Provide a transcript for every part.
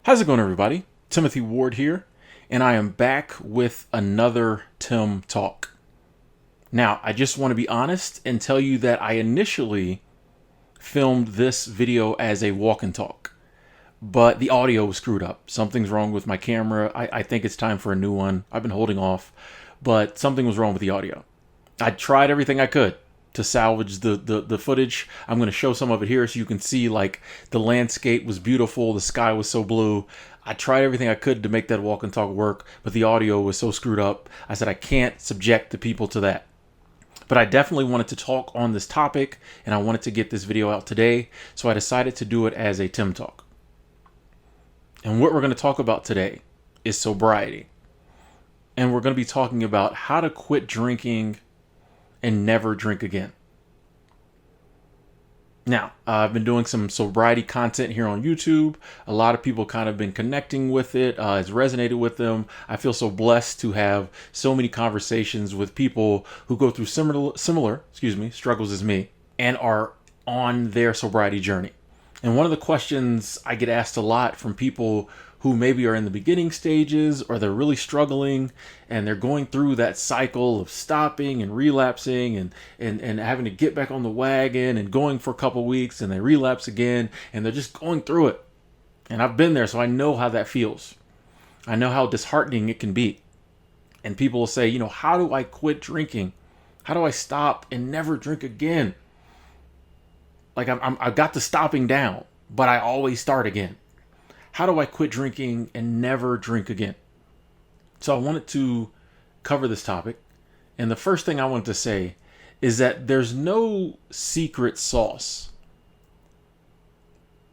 How's it going, everybody? Timothy Ward here, and I am back with another Tim Talk. Now, I just want to be honest and tell you that I initially filmed this video as a walk and talk, but the audio was screwed up. Something's wrong with my camera. I think it's time for a new one. I've been holding off, but something was wrong with the audio. I tried everything I could to salvage the footage. I'm going to show some of it here so you can see, like, the landscape was beautiful. The sky was so blue. I tried everything I could to make that walk and talk work, but the audio was so screwed up. I said I can't subject the people to that. But I definitely wanted to talk on this topic, and I wanted to get this video out today, so I decided to do it as a Tim Talk. And what we're going to talk about today is sobriety. And we're going to be talking about how to quit drinking and never drink again. Now, I've been doing some sobriety content here on YouTube. A lot of people kind of been connecting with it. It's resonated with them. I feel so blessed to have so many conversations with people who go through similar struggles as me and are on their sobriety journey. And one of the questions I get asked a lot from people who maybe are in the beginning stages, or they're really struggling and they're going through that cycle of stopping and relapsing and having to get back on the wagon and going for a couple weeks and they relapse again and they're just going through it. And I've been there, so I know how that feels. I know how disheartening it can be. And people will say, how do I quit drinking? How do I stop and never drink again? Like I've got the stopping down, but I always start again. How do I quit drinking and never drink again? So I wanted to cover this topic. And the first thing I wanted to say is that there's no secret sauce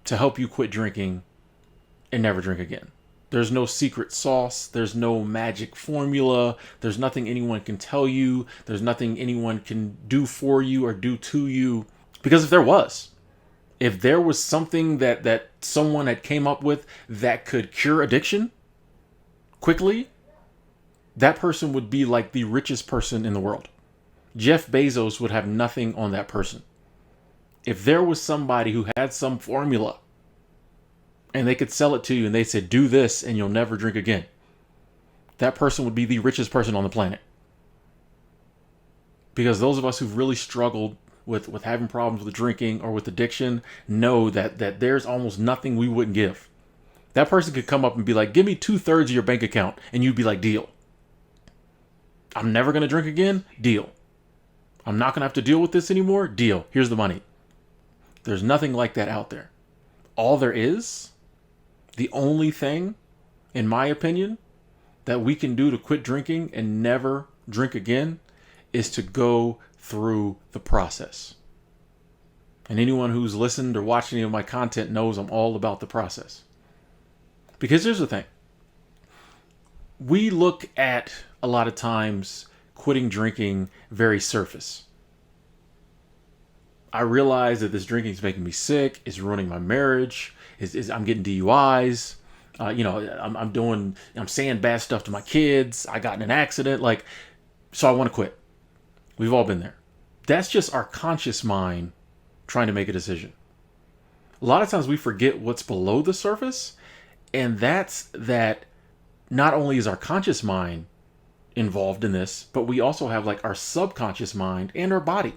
to help you quit drinking and never drink again. There's no secret sauce. There's no magic formula. There's nothing anyone can tell you. There's nothing anyone can do for you or do to you. Because if there was something that someone had came up with that could cure addiction quickly, that person would be like the richest person in the world. Jeff Bezos would have nothing on that person. If there was somebody who had some formula and they could sell it to you and they said, do this and you'll never drink again, that person would be the richest person on the planet. Because those of us who've really struggled with having problems with drinking or with addiction know that there's almost nothing we wouldn't give. That person could come up and be like, give me 2/3 of your bank account, and you'd be like, deal. I'm never going to drink again? Deal. I'm not going to have to deal with this anymore? Deal. Here's the money. There's nothing like that out there. All there is, the only thing, in my opinion, that we can do to quit drinking and never drink again is to go through the process. And anyone who's listened or watched any of my content knows I'm all about the process. Because here's the thing. We look at, a lot of times, quitting drinking very surface. I realize that this drinking is making me sick, it's ruining my marriage, I'm getting DUIs, I'm saying bad stuff to my kids, I got in an accident, so I want to quit. We've all been there. That's just our conscious mind trying to make a decision. A lot of times we forget what's below the surface, and that's that not only is our conscious mind involved in this, but we also have our subconscious mind and our body.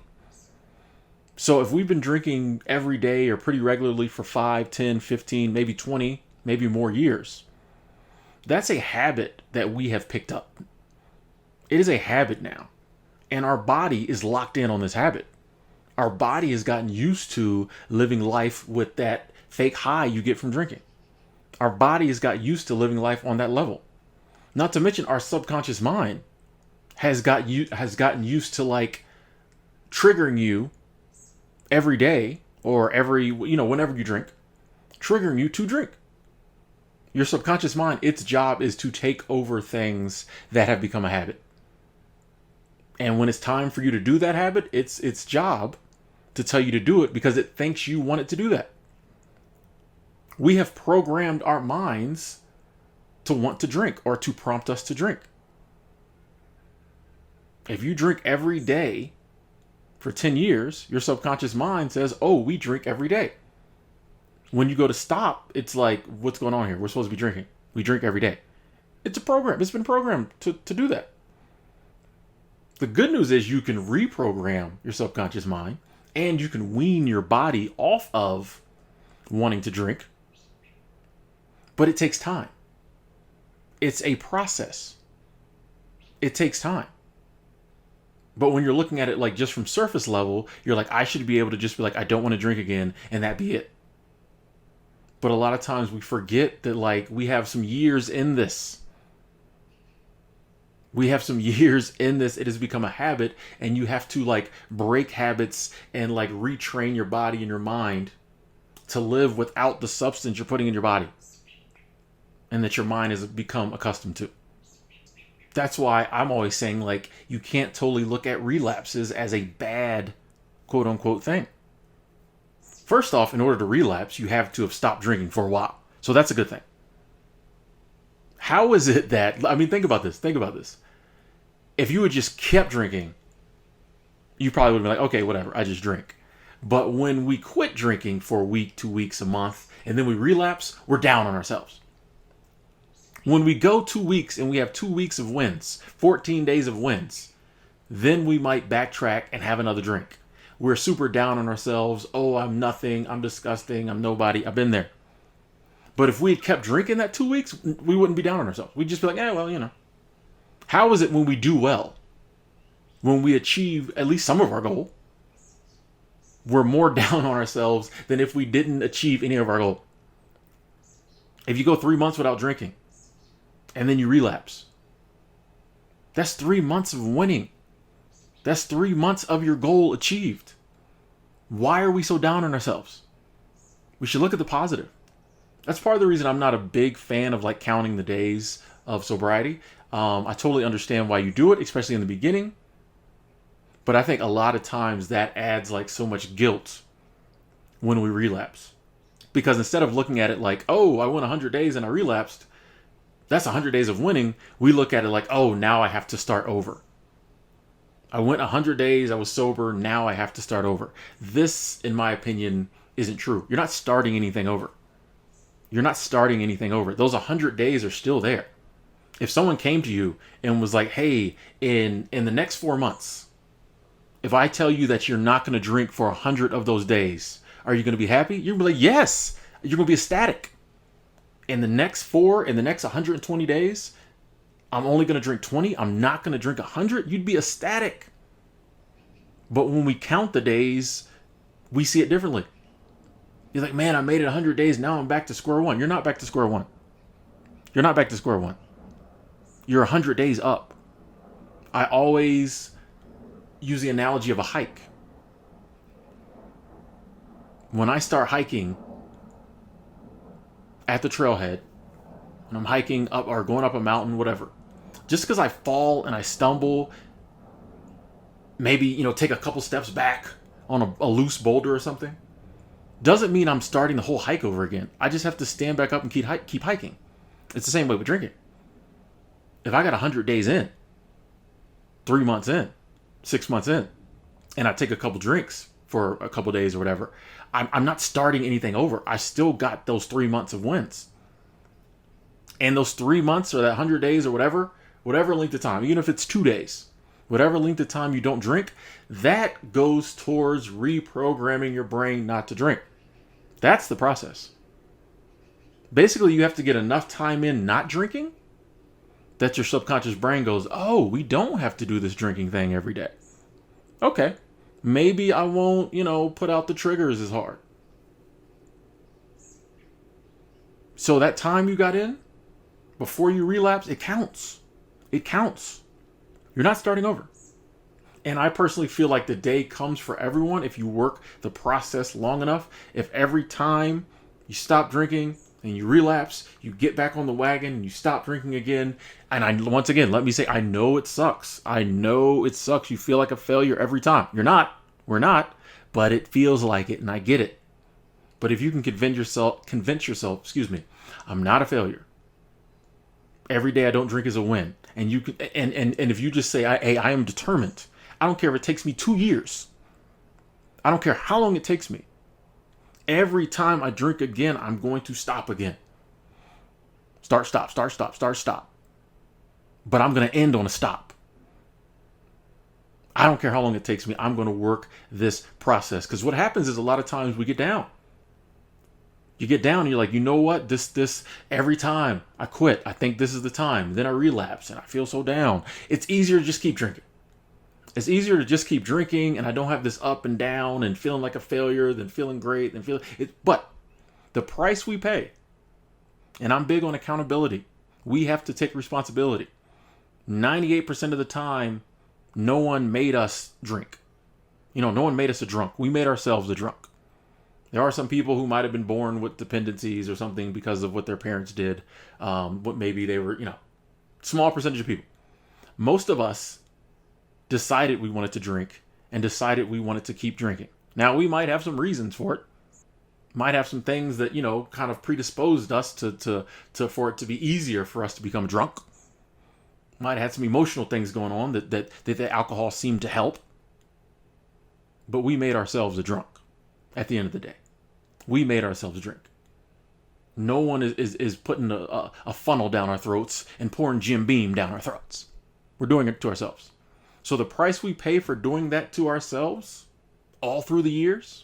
So if we've been drinking every day or pretty regularly for 5, 10, 15, maybe 20, maybe more years, that's a habit that we have picked up. It is a habit now. And our body is locked in on this habit. Our body has gotten used to living life with that fake high you get from drinking. Our body has got used to living life on that level. Not to mention our subconscious mind has gotten used to triggering you every day or whenever you drink, triggering you to drink. Your subconscious mind, its job is to take over things that have become a habit. And when it's time for you to do that habit, it's its job to tell you to do it because it thinks you want it to do that. We have programmed our minds to want to drink or to prompt us to drink. If you drink every day for 10 years, your subconscious mind says, oh, we drink every day. When you go to stop, it's like, what's going on here? We're supposed to be drinking. We drink every day. It's a program. It's been programmed to do that. The good news is you can reprogram your subconscious mind and you can wean your body off of wanting to drink. But it takes time. It's a process. It takes time. But when you're looking at it like just from surface level, you're like, I should be able to just be like, I don't want to drink again, and that be it. But a lot of times we forget that like we have some years in this. We have some years in this. It has become a habit, and you have to like break habits and like retrain your body and your mind to live without the substance you're putting in your body and that your mind has become accustomed to. That's why I'm always saying like you can't totally look at relapses as a bad quote unquote thing. First off, in order to relapse, you have to have stopped drinking for a while. So that's a good thing. How is it that, I mean, think about this. If you had just kept drinking, you probably would have been like, okay, whatever, I just drink. But when we quit drinking for a week, 2 weeks, a month, and then we relapse, we're down on ourselves. When we go 2 weeks and we have 2 weeks of wins, 14 days of wins, then we might backtrack and have another drink. We're super down on ourselves. Oh, I'm nothing. I'm disgusting. I'm nobody. I've been there. But if we had kept drinking that 2 weeks, we wouldn't be down on ourselves. We'd just be like, well, you know. How is it when we do well? When we achieve at least some of our goal, we're more down on ourselves than if we didn't achieve any of our goal. If you go 3 months without drinking and then you relapse, that's 3 months of winning. That's 3 months of your goal achieved. Why are we so down on ourselves? We should look at the positive. That's part of the reason I'm not a big fan of like counting the days of sobriety. I totally understand why you do it, especially in the beginning. But I think a lot of times that adds like so much guilt when we relapse. Because instead of looking at it like, oh, I went 100 days and I relapsed, that's 100 days of winning. We look at it like, oh, now I have to start over. I went 100 days, I was sober, now I have to start over. This, in my opinion, isn't true. You're not starting anything over. You're not starting anything over. Those 100 days are still there. If someone came to you and was like, hey, in the next 4 months, if I tell you that you're not going to drink for 100 of those days, are you going to be happy? You're going to be like, yes. You're going to be ecstatic. In the next 120 days, I'm only going to drink 20. I'm not going to drink 100. You'd be ecstatic. But when we count the days, we see it differently. You're like, man, I made it 100 days. Now I'm back to square one. You're not back to square one. You're not back to square one. You're 100 days up. I always use the analogy of a hike. When I start hiking at the trailhead, and I'm hiking up or going up a mountain, whatever, just because I fall and I stumble, maybe, take a couple steps back on a loose boulder or something, doesn't mean I'm starting the whole hike over again. I just have to stand back up and keep hiking. It's the same way with drinking. If I got 100 days in, 3 months in, 6 months in, and I take a couple drinks for a couple days or whatever, I'm not starting anything over. I still got those 3 months of wins. And those 3 months or that 100 days or whatever length of time, even if it's 2 days, whatever length of time you don't drink, that goes towards reprogramming your brain not to drink. That's the process. Basically, you have to get enough time in not drinking that your subconscious brain goes, oh, we don't have to do this drinking thing every day. Okay, maybe I won't, put out the triggers as hard. So that time you got in before you relapse, it counts. It counts. You're not starting over. And I personally feel like the day comes for everyone if you work the process long enough. If every time you stop drinking and you relapse, you get back on the wagon and you stop drinking again. And once again, let me say, I know it sucks. I know it sucks. You feel like a failure every time. You're not. We're not. But it feels like it, and I get it. But if you can convince yourself, I'm not a failure. Every day I don't drink is a win. And you can, and if you just say, I am determined. I don't care if it takes me 2 years. I don't care how long it takes me. Every time I drink again, I'm going to stop again. Start, stop, start, stop, start, stop. But I'm going to end on a stop. I don't care how long it takes me. I'm going to work this process. Because what happens is a lot of times we get down. You get down and you're like, you know what? This, every time I quit, I think this is the time. Then I relapse and I feel so down. It's easier to just keep drinking. It's easier to just keep drinking, and I don't have this up and down and feeling like a failure than feeling great than feeling it. But the price we pay, and I'm big on accountability, we have to take responsibility. 98% of the time, no one made us drink. No one made us a drunk. We made ourselves a drunk. There are some people who might have been born with dependencies or something because of what their parents did. But maybe they were, small percentage of people. Most of us decided we wanted to drink and decided we wanted to keep drinking. Now, we might have some reasons for it. Might have some things that, kind of predisposed us to for it to be easier for us to become drunk. Might have had some emotional things going on that the alcohol seemed to help. But we made ourselves a drunk at the end of the day. We made ourselves drink. No one is putting a funnel down our throats and pouring Jim Beam down our throats. We're doing it to ourselves. So the price we pay for doing that to ourselves all through the years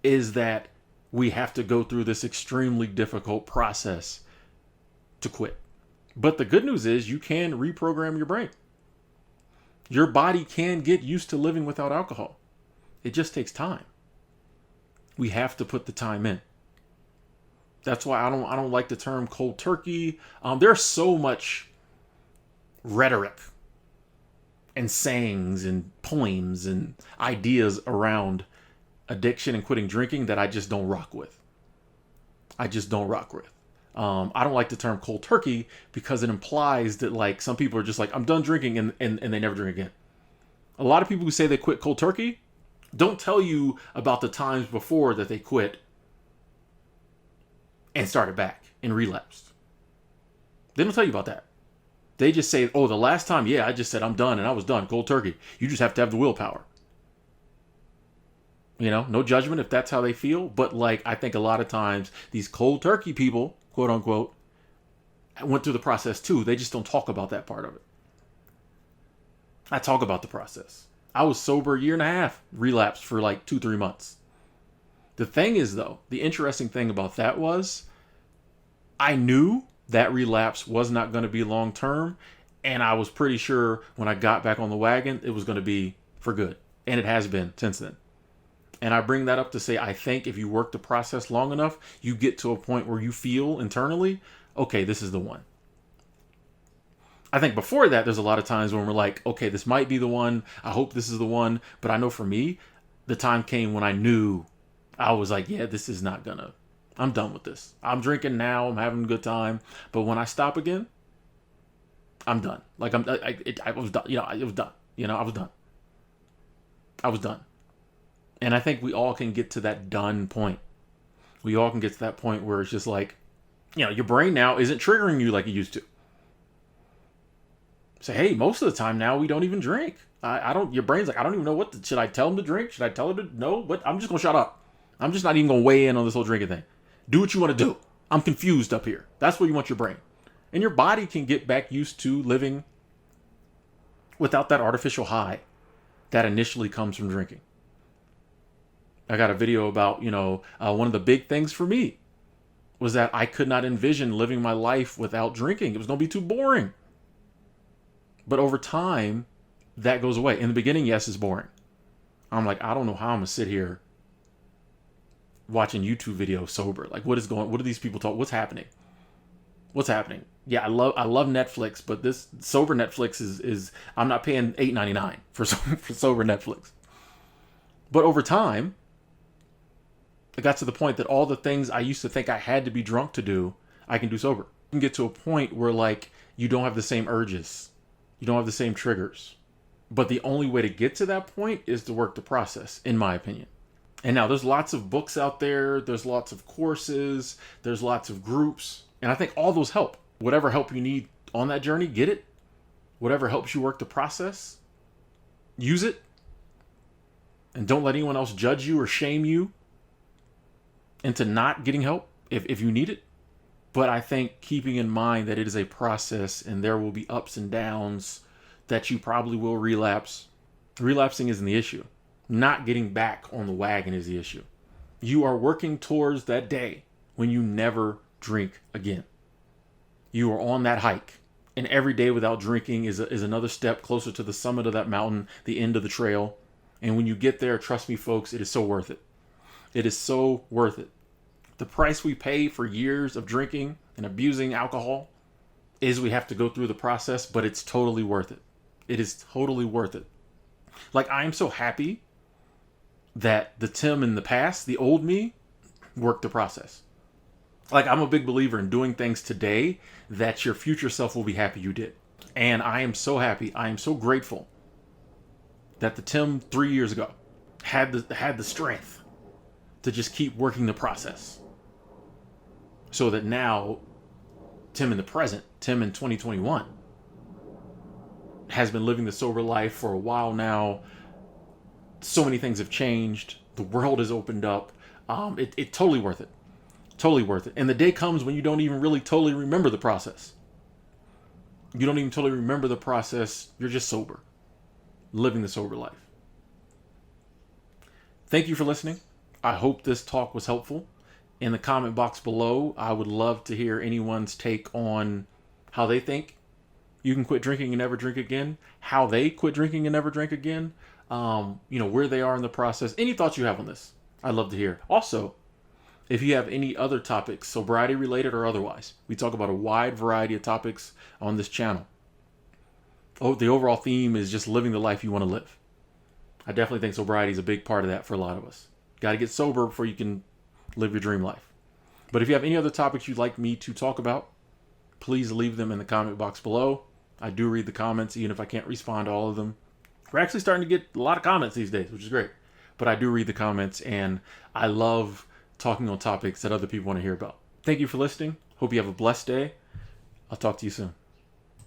is that we have to go through this extremely difficult process to quit. But the good news is you can reprogram your brain. Your body can get used to living without alcohol. It just takes time. We have to put the time in. That's why I don't like the term cold turkey. There's so much rhetoric and sayings and poems and ideas around addiction and quitting drinking that I just don't rock with. I don't like the term cold turkey because it implies that like some people are just like, I'm done drinking and they never drink again. A lot of people who say they quit cold turkey don't tell you about the times before that they quit and started back and relapsed. They don't tell you about that. They just say, oh, the last time, I just said I'm done and I was done, cold turkey. You just have to have the willpower. No judgment if that's how they feel. But like, I think a lot of times these cold turkey people, quote unquote, went through the process too. They just don't talk about that part of it. I talk about the process. I was sober a year and a half, relapsed for like 2-3 months. The thing is though, the interesting thing about that was I knew that relapse was not going to be long term. And I was pretty sure when I got back on the wagon, it was going to be for good. And it has been since then. And I bring that up to say, I think if you work the process long enough, you get to a point where you feel internally, okay, this is the one. I think before that, there's a lot of times when we're like, okay, this might be the one. I hope this is the one. But I know for me, the time came when I knew I was like, yeah, this is not gonna, I'm done with this. I'm drinking now. I'm having a good time. But when I stop again, I'm done. Like I was done. It was done. I was done. And I think we all can get to that done point. We all can get to that point where it's just like, your brain now isn't triggering you like it used to. Say, hey, most of the time now we don't even drink. Your brain's like, I don't even know should I tell him to drink? Should I tell him to no? But I'm just going to shut up. I'm just not even going to weigh in on this whole drinking thing. Do what you want to do. I'm confused up here. That's where you want your brain. And your body can get back used to living without that artificial high that initially comes from drinking. I got a video about, one of the big things for me was that I could not envision living my life without drinking. It was going to be too boring. But over time, that goes away. In the beginning, yes, it's boring. I'm like, I don't know how I'm going to sit here watching YouTube videos sober. Like, what are these people talking? What's happening? Yeah, I love Netflix, but this sober Netflix is I'm not paying $8.99 for sober Netflix. But over time, it got to the point that all the things I used to think I had to be drunk to do, I can do sober. You can get to a point where like you don't have the same urges. You don't have the same triggers. But the only way to get to that point is to work the process, in my opinion. And now there's lots of books out there. There's lots of courses. There's lots of groups. And I think all those help. Whatever help you need on that journey, get it. Whatever helps you work the process, use it. And don't let anyone else judge you or shame you into not getting help if you need it. But I think keeping in mind that it is a process and there will be ups and downs, that you probably will relapse. Relapsing isn't the issue. Not getting back on the wagon is the issue. You are working towards that day when you never drink again. You are on that hike. And every day without drinking is another step closer to the summit of that mountain, the end of the trail. And when you get there, trust me, folks, it is so worth it. It is so worth it. The price we pay for years of drinking and abusing alcohol is we have to go through the process, but it's totally worth it. It is totally worth it. Like, I am so happy that the Tim in the past, the old me, worked the process. Like, I'm a big believer in doing things today that your future self will be happy you did. And I am so happy. I am so grateful that the Tim 3 years ago had the strength to just keep working the process. So that now, Tim in the present, Tim in 2021, has been living the sober life for a while now. So many things have changed. The world has opened up. It's totally worth it. Totally worth it. And the day comes when you don't even really totally remember the process. You don't even totally remember the process. You're just sober. Living the sober life. Thank you for listening. I hope this talk was helpful. In the comment box below, I would love to hear anyone's take on how they think you can quit drinking and never drink again, how they quit drinking and never drink again, where they are in the process. Any thoughts you have on this, I'd love to hear. Also, if you have any other topics, sobriety related or otherwise, we talk about a wide variety of topics on this channel. Oh, the overall theme is just living the life you want to live. I definitely think sobriety is a big part of that for a lot of us. Got to get sober before you can live your dream life. But if you have any other topics you'd like me to talk about, please leave them in the comment box below. I do read the comments, even if I can't respond to all of them. We're actually starting to get a lot of comments these days, which is great. But I do read the comments, and I love talking on topics that other people want to hear about. Thank you for listening. Hope you have a blessed day. I'll talk to you soon.